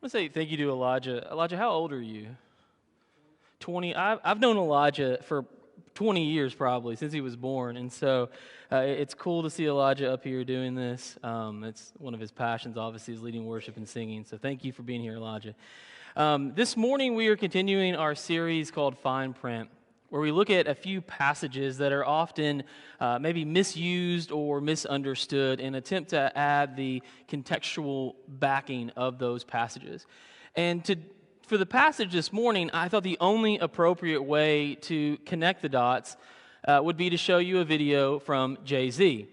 I'm going to say thank you to Elijah. Elijah, how old are you? 20. I've known Elijah for 20 years probably, since he was born. And so it's cool to see Elijah up here doing this. It's one of his passions, obviously, is leading worship and singing. So thank you for being here, Elijah. This morning we are continuing our series called Fine Print, where we look at a few passages that are often maybe misused or misunderstood and attempt to add the contextual backing of those passages. And for the passage this morning, I thought the only appropriate way to connect the dots would be to show you a video from Jay-Z.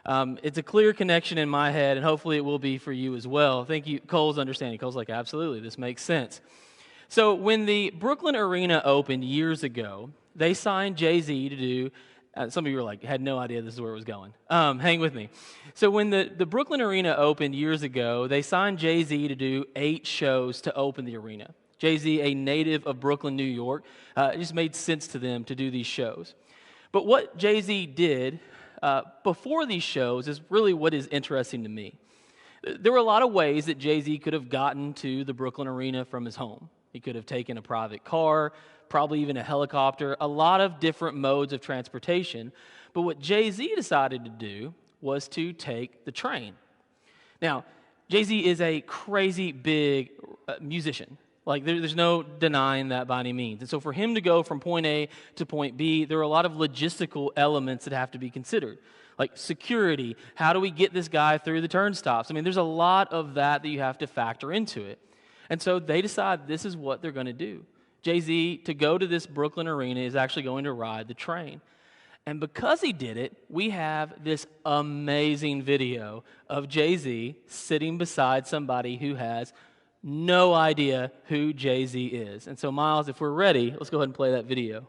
It's a clear connection in my head, and hopefully it will be for you as well. Thank you. Cole's understanding. Cole's like, absolutely, this makes sense. So when the Brooklyn Arena opened years ago, they signed Jay-Z to do, some of you were like, had no idea this is where it was going. Hang with me. So when the Brooklyn Arena opened years ago, they signed Jay-Z to do 8 shows to open the arena. Jay-Z, a native of Brooklyn, New York, it just made sense to them to do these shows. But what Jay-Z did before these shows is really what is interesting to me. There were a lot of ways that Jay-Z could have gotten to the Brooklyn Arena from his home. He could have taken a private car, probably even a helicopter, a lot of different modes of transportation. But what Jay-Z decided to do was to take the train. Now, Jay-Z is a crazy big musician. Like, there's no denying that by any means. And so for him to go from point A to point B, there are a lot of logistical elements that have to be considered. Like security, how do we get this guy through the turnstiles? I mean, there's a lot of that you have to factor into it. And so they decide this is what they're going to do. Jay-Z, to go to this Brooklyn Arena, is actually going to ride the train. And because he did it, we have this amazing video of Jay-Z sitting beside somebody who has no idea who Jay-Z is. And so, Miles, if we're ready, let's go ahead and play that video.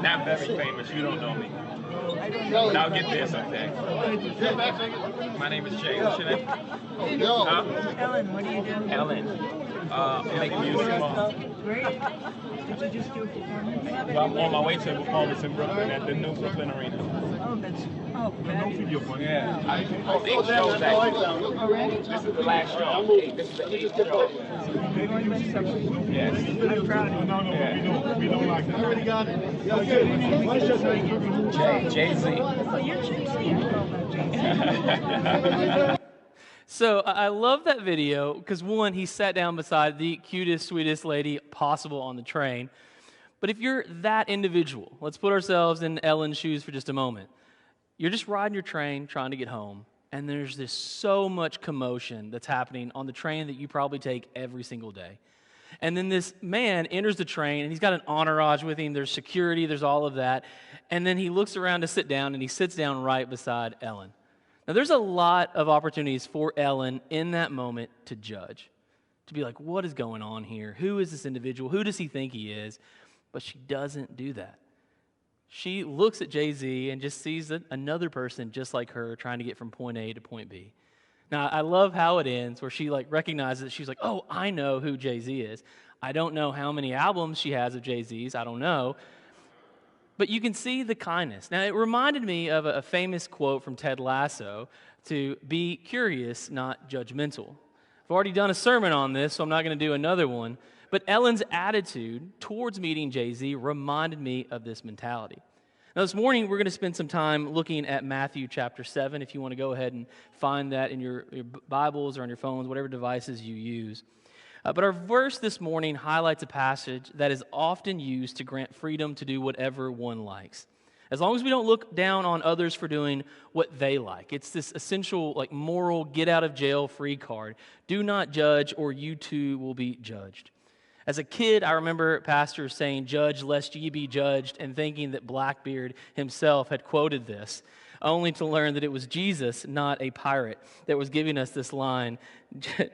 Not very famous, you don't know me. But I'll get there someday. My name is Jay. What's your name? Ellen, what do you do? Ellen. I make music. Great. Did you just do a performance? Well, I'm on my way to a performance in Brooklyn at the new Brooklyn Arena. Oh, fabulous. Yeah. I 8 shows actually. Already? This is the last show. This is the 8th show. You're going to several. Yes. I'm proud of you. No, we don't like that. I already got it. Jay-Z. Oh, you're Jay-Z. I know about Jay-Z. So I love that video because, one, he sat down beside the cutest, sweetest lady possible on the train. But if you're that individual, let's put ourselves in Ellen's shoes for just a moment. You're just riding your train, trying to get home, and there's this so much commotion that's happening on the train that you probably take every single day. And then this man enters the train, and he's got an entourage with him. There's security, there's all of that. And then he looks around to sit down, and he sits down right beside Ellen. Now, there's a lot of opportunities for Ellen in that moment to judge, to be like, what is going on here? Who is this individual? Who does he think he is? But she doesn't do that. She looks at Jay-Z and just sees another person just like her trying to get from point A to point B. Now, I love how it ends, where she recognizes it. She's like, oh, I know who Jay-Z is. I don't know how many albums she has of Jay-Z's. I don't know. But you can see the kindness. Now, it reminded me of a famous quote from Ted Lasso, to be curious, not judgmental. I've already done a sermon on this, so I'm not going to do another one. But Ellen's attitude towards meeting Jay-Z reminded me of this mentality. Now, this morning, we're going to spend some time looking at Matthew chapter 7, if you want to go ahead and find that in your Bibles or on your phones, whatever devices you use. But our verse this morning highlights a passage that is often used to grant freedom to do whatever one likes, as long as we don't look down on others for doing what they like. It's this essential, moral get-out-of-jail-free card. Do not judge, or you too will be judged. As a kid, I remember pastors saying, "Judge lest ye be judged," and thinking that Blackbeard himself had quoted this, only to learn that it was Jesus, not a pirate, that was giving us this line,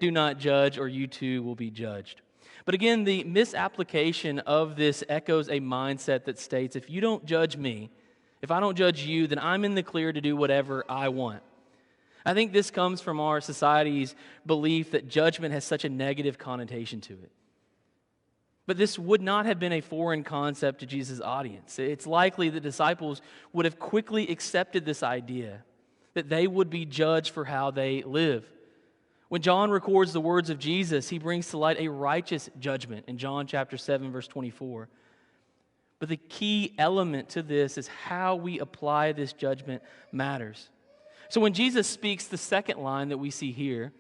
"Do not judge, or you too will be judged." But again, the misapplication of this echoes a mindset that states, if you don't judge me, if I don't judge you, then I'm in the clear to do whatever I want. I think this comes from our society's belief that judgment has such a negative connotation to it. But this would not have been a foreign concept to Jesus' audience. It's likely the disciples would have quickly accepted this idea that they would be judged for how they live. When John records the words of Jesus, he brings to light a righteous judgment in John chapter 7, verse 24. But the key element to this is how we apply this judgment matters. So when Jesus speaks the second line that we see here,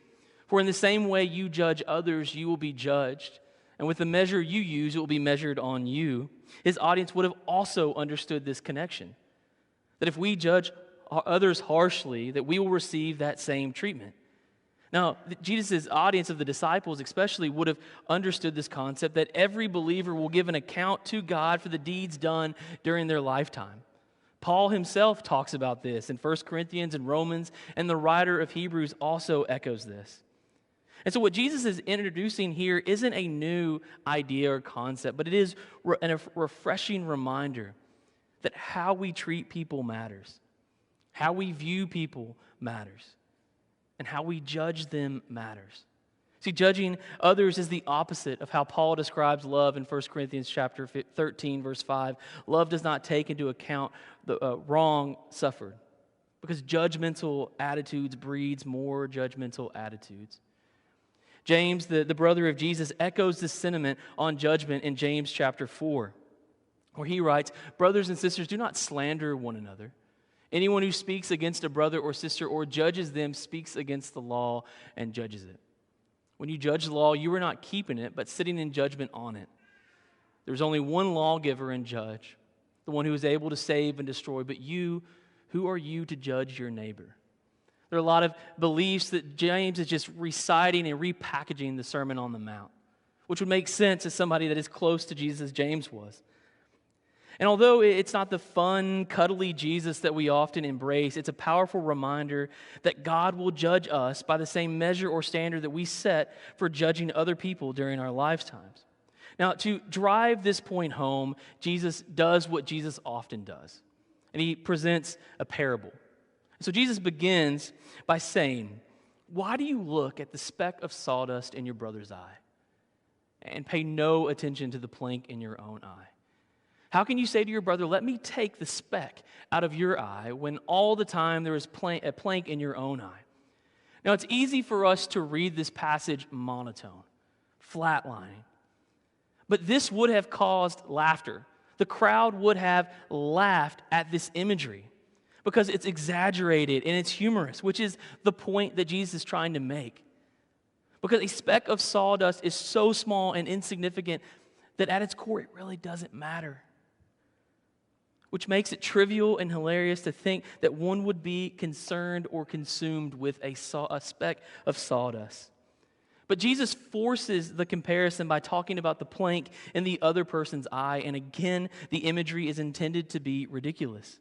for in the same way you judge others, you will be judged, and with the measure you use, it will be measured on you, his audience would have also understood this connection. That if we judge others harshly, that we will receive that same treatment. Now, Jesus' audience of the disciples especially would have understood this concept that every believer will give an account to God for the deeds done during their lifetime. Paul himself talks about this in 1 Corinthians and Romans, and the writer of Hebrews also echoes this. And so what Jesus is introducing here isn't a new idea or concept, but it is a refreshing reminder that how we treat people matters, how we view people matters, and how we judge them matters. See, judging others is the opposite of how Paul describes love in 1 Corinthians chapter 13, verse 5. Love does not take into account the wrong suffered, because judgmental attitudes breeds more judgmental attitudes. James, the brother of Jesus, echoes this sentiment on judgment in James chapter 4, where he writes, "Brothers and sisters, do not slander one another. Anyone who speaks against a brother or sister or judges them speaks against the law and judges it. When you judge the law, you are not keeping it, but sitting in judgment on it. There is only one lawgiver and judge, the one who is able to save and destroy. But you, who are you to judge your neighbor?" There are a lot of beliefs that James is just reciting and repackaging the Sermon on the Mount, which would make sense as somebody that is close to Jesus as James was. And although it's not the fun, cuddly Jesus that we often embrace, it's a powerful reminder that God will judge us by the same measure or standard that we set for judging other people during our lifetimes. Now, to drive this point home, Jesus does what Jesus often does, and he presents a parable. So Jesus begins by saying, "Why do you look at the speck of sawdust in your brother's eye and pay no attention to the plank in your own eye? How can you say to your brother, 'Let me take the speck out of your eye,' when all the time there is a plank in your own eye?" Now, it's easy for us to read this passage monotone, flatlining. But this would have caused laughter. The crowd would have laughed at this imagery because it's exaggerated and it's humorous, which is the point that Jesus is trying to make. Because a speck of sawdust is so small and insignificant that at its core it really doesn't matter. Which makes it trivial and hilarious to think that one would be concerned or consumed with a speck of sawdust. But Jesus forces the comparison by talking about the plank in the other person's eye, and again, the imagery is intended to be ridiculous.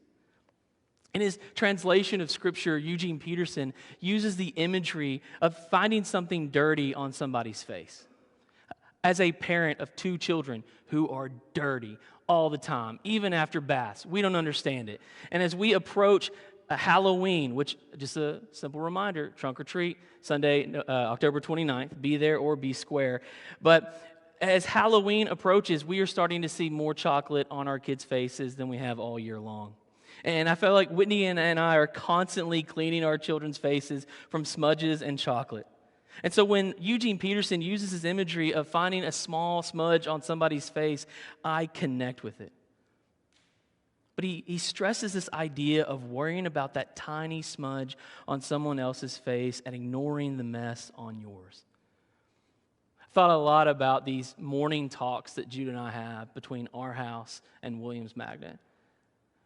In his translation of Scripture, Eugene Peterson uses the imagery of finding something dirty on somebody's face. As a parent of 2 children who are dirty all the time, even after baths, we don't understand it. And as we approach Halloween, which, just a simple reminder, trunk or treat, Sunday, October 29th, be there or be square. But as Halloween approaches, we are starting to see more chocolate on our kids' faces than we have all year long. And I feel like Whitney and I are constantly cleaning our children's faces from smudges and chocolate. And so when Eugene Peterson uses his imagery of finding a small smudge on somebody's face, I connect with it. But he stresses this idea of worrying about that tiny smudge on someone else's face and ignoring the mess on yours. I thought a lot about these morning talks that Jude and I have between our house and Williams Magnet.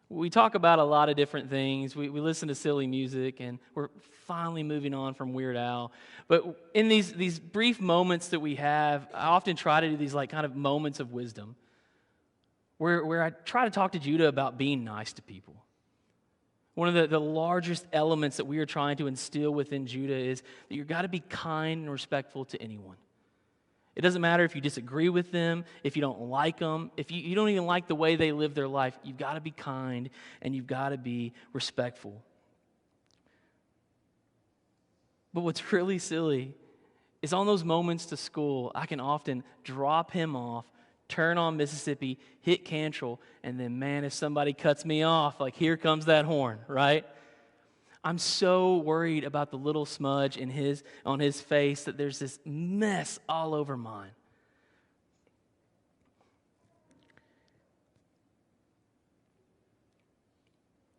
We talk about a lot of different things. We listen to silly music, and we're finally moving on from Weird Al. But in these brief moments that we have, I often try to do these like kind of moments of wisdom where I try to talk to Judah about being nice to people. One of the largest elements that we are trying to instill within Judah is that you've got to be kind and respectful to anyone. It doesn't matter if you disagree with them, if you don't like them, if you don't even like the way they live their life. You've got to be kind and you've got to be respectful. But what's really silly is on those moments to school, I can often drop him off, turn on Mississippi, hit Cantrell, and then, man, if somebody cuts me off, like, here comes that horn, right? I'm so worried about the little smudge on his face that there's this mess all over mine.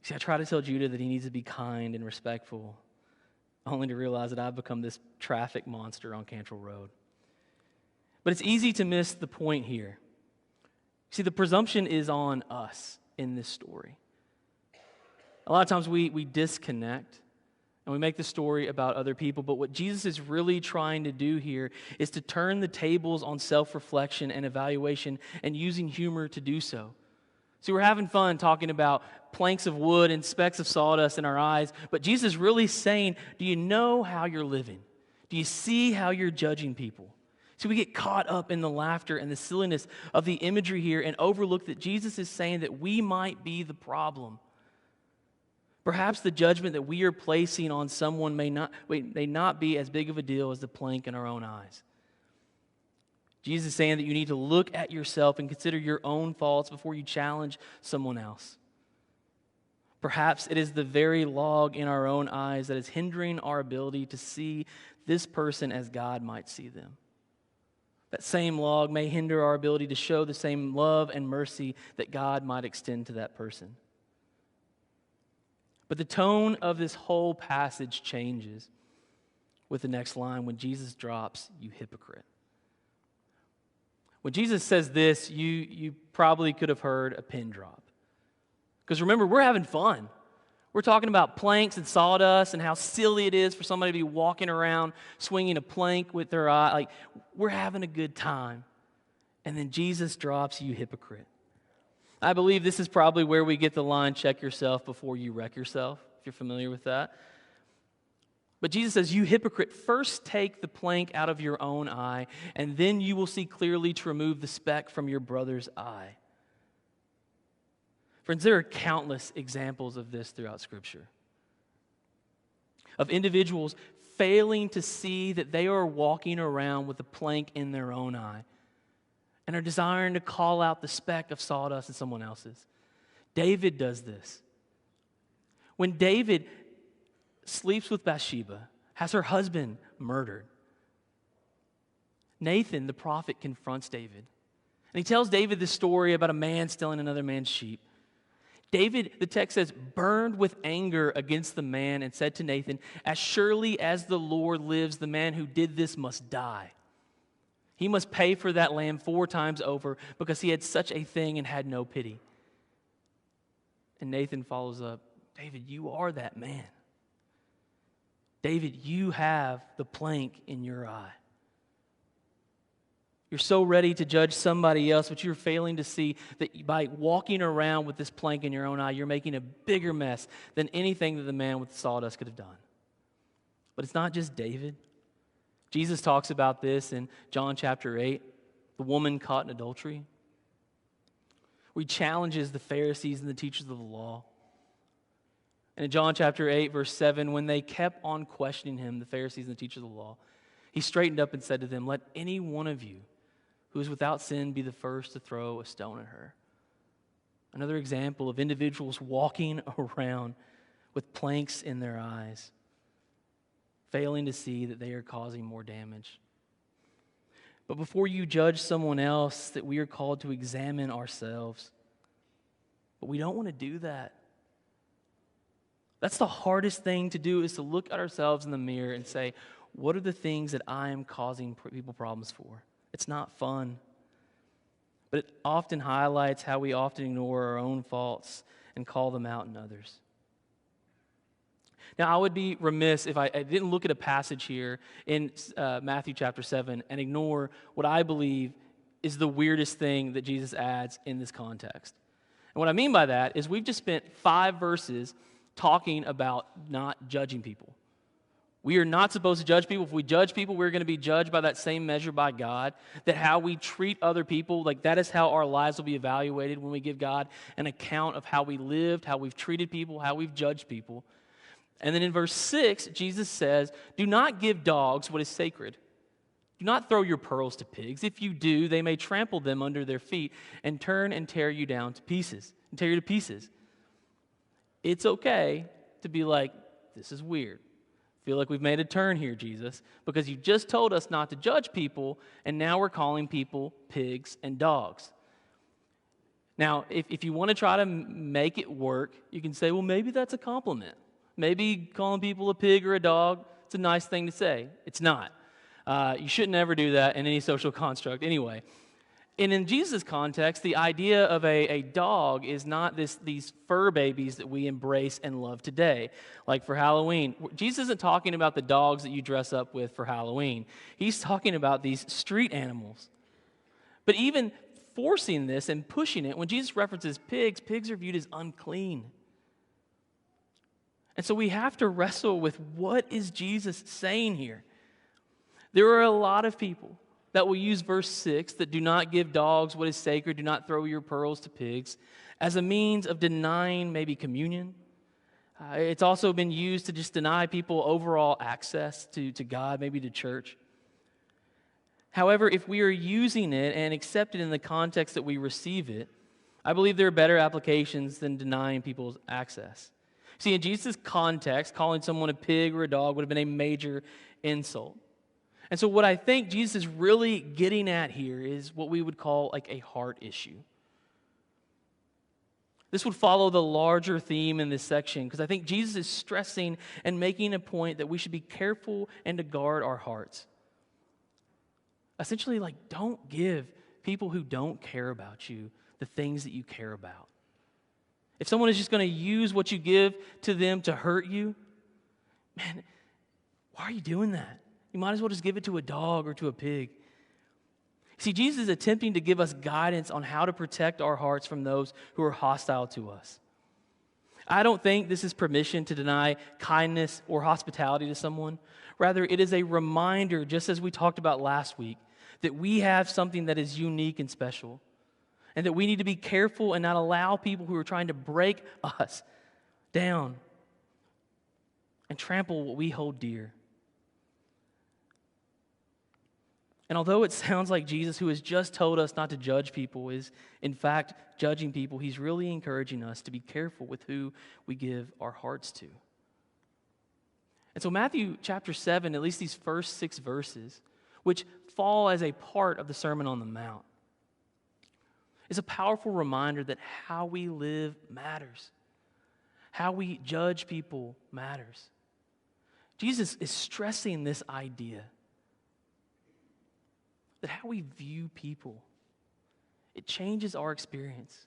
See, I try to tell Judah that he needs to be kind and respectful, only to realize that I've become this traffic monster on Cantrell Road. But it's easy to miss the point here. See, the presumption is on us in this story. A lot of times we disconnect and we make the story about other people, but what Jesus is really trying to do here is to turn the tables on self-reflection and evaluation and using humor to do so. See, we're having fun talking about planks of wood and specks of sawdust in our eyes, but Jesus is really saying, do you know how you're living? Do you see how you're judging people? See, we get caught up in the laughter and the silliness of the imagery here and overlook that Jesus is saying that we might be the problem. Perhaps the judgment that we are placing on someone may not be as big of a deal as the plank in our own eyes. Jesus is saying that you need to look at yourself and consider your own faults before you challenge someone else. Perhaps it is the very log in our own eyes that is hindering our ability to see this person as God might see them. That same log may hinder our ability to show the same love and mercy that God might extend to that person. But the tone of this whole passage changes with the next line when Jesus drops, "You hypocrite." When Jesus says this, you probably could have heard a pin drop. Because remember, we're having fun. We're talking about planks and sawdust and how silly it is for somebody to be walking around swinging a plank with their eye. Like, we're having a good time. And then Jesus drops, "You hypocrite." I believe this is probably where we get the line, "Check yourself before you wreck yourself," if you're familiar with that. But Jesus says, "You hypocrite, first take the plank out of your own eye, and then you will see clearly to remove the speck from your brother's eye." Friends, there are countless examples of this throughout Scripture. Of individuals failing to see that they are walking around with a plank in their own eye and are desiring to call out the speck of sawdust in someone else's. David does this. When David sleeps with Bathsheba, has her husband murdered, Nathan, the prophet, confronts David. And he tells David this story about a man stealing another man's sheep. David, the text says, burned with anger against the man and said to Nathan, "As surely as the Lord lives, the man who did this must die. He must pay for that lamb 4 times over because he had such a thing and had no pity." And Nathan follows up, "David, you are that man. David, you have the plank in your eye. You're so ready to judge somebody else, but you're failing to see that by walking around with this plank in your own eye, you're making a bigger mess than anything that the man with the sawdust could have done." But it's not just David. Jesus talks about this in John chapter 8, the woman caught in adultery, where he challenges the Pharisees and the teachers of the law. And in John chapter 8, verse 7, when they kept on questioning him, the Pharisees and the teachers of the law, he straightened up and said to them, "Let any one of you who is without sin be the first to throw a stone at her." Another example of individuals walking around with planks in their eyes, failing to see that they are causing more damage. But before you judge someone else, that we are called to examine ourselves. But we don't want to do that. That's the hardest thing to do, is to look at ourselves in the mirror and say, what are the things that I am causing people problems for? It's not fun. But it often highlights how we often ignore our own faults and call them out in others. Now, I would be remiss if I didn't look at a passage here in Matthew chapter 7 and ignore what I believe is the weirdest thing that Jesus adds in this context. And what I mean by that is we've just spent 5 verses talking about not judging people. We are not supposed to judge people. If we judge people, we're going to be judged by that same measure by God. That how we treat other people, like that is how our lives will be evaluated when we give God an account of how we lived, how we've treated people, how we've judged people. And then in verse 6, Jesus says, do not give dogs what is sacred. Do not throw your pearls to pigs. If you do, they may trample them under their feet and turn and tear you down to pieces, and tear you to pieces. It's okay to be like, this is weird. I feel like we've made a turn here, Jesus, because you just told us not to judge people, and now we're calling people pigs and dogs. Now, if you want to try to make it work, you can say, well, maybe that's a compliment. Maybe calling people a pig or a dog, it's a nice thing to say. It's not. You shouldn't ever do that in any social construct anyway. And in Jesus' context, the idea of a dog is not these fur babies that we embrace and love today, like for Halloween. Jesus isn't talking about the dogs that you dress up with for Halloween. He's talking about these street animals. But even forcing this and pushing it, when Jesus references pigs, pigs are viewed as unclean. And so we have to wrestle with what is Jesus saying here. There are a lot of people that will use verse 6, that do not give dogs what is sacred, do not throw your pearls to pigs, as a means of denying maybe communion. It's also been used to just deny people overall access to God, maybe to church. However, if we are using it and accept it in the context that we receive it, I believe there are better applications than denying people's access. See, in Jesus' context, calling someone a pig or a dog would have been a major insult. And so what I think Jesus is really getting at here is what we would call like a heart issue. This would follow the larger theme in this section, because I think Jesus is stressing and making a point that we should be careful and to guard our hearts. Essentially, like, don't give people who don't care about you the things that you care about. If someone is just going to use what you give to them to hurt you, man, why are you doing that? You might as well just give it to a dog or to a pig. See, Jesus is attempting to give us guidance on how to protect our hearts from those who are hostile to us. I don't think this is permission to deny kindness or hospitality to someone. Rather, it is a reminder, just as we talked about last week, that we have something that is unique and special, and that we need to be careful and not allow people who are trying to break us down and trample what we hold dear. And although it sounds like Jesus, who has just told us not to judge people, is in fact judging people, he's really encouraging us to be careful with who we give our hearts to. And so Matthew chapter 7, at least these first 6 verses, which fall as a part of the Sermon on the Mount, is a powerful reminder that how we live matters. How we judge people matters. Jesus is stressing this idea that how we view people, it changes our experience.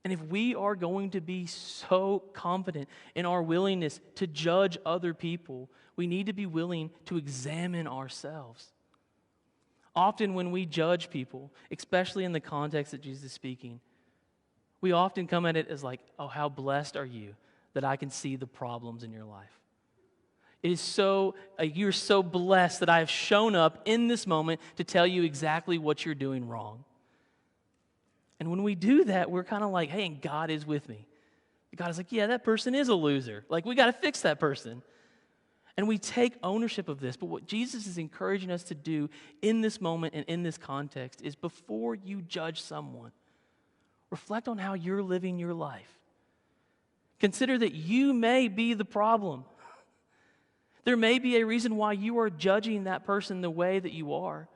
And if we are going to be so confident in our willingness to judge other people, we need to be willing to examine ourselves. Often when we judge people, especially in the context that Jesus is speaking, we often come at it as like, oh, how blessed are you that I can see the problems in your life. It is so, you're so blessed that I have shown up in this moment to tell you exactly what you're doing wrong. And when we do that, we're kind of like, hey, and God is with me. God is like, yeah, that person is a loser. Like, we got to fix that person. And we take ownership of this. But what Jesus is encouraging us to do in this moment and in this context is before you judge someone, reflect on how you're living your life. Consider that you may be the problem. There may be a reason why you are judging that person the way that you are.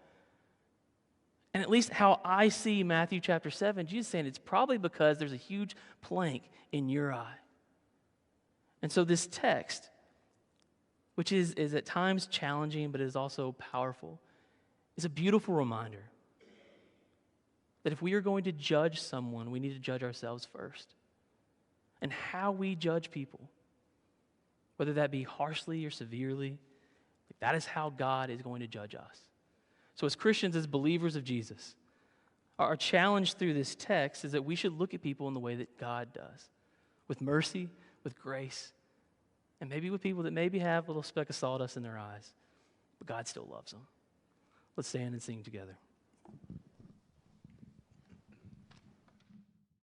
And at least how I see Matthew chapter 7, Jesus is saying it's probably because there's a huge plank in your eye. And so this text, which is at times challenging but is also powerful, is a beautiful reminder that if we are going to judge someone, we need to judge ourselves first. And how we judge people, whether that be harshly or severely, that is how God is going to judge us. So as Christians, as believers of Jesus, our challenge through this text is that we should look at people in the way that God does, with mercy, with grace, and maybe with people that maybe have a little speck of sawdust in their eyes, but God still loves them. Let's stand and sing together.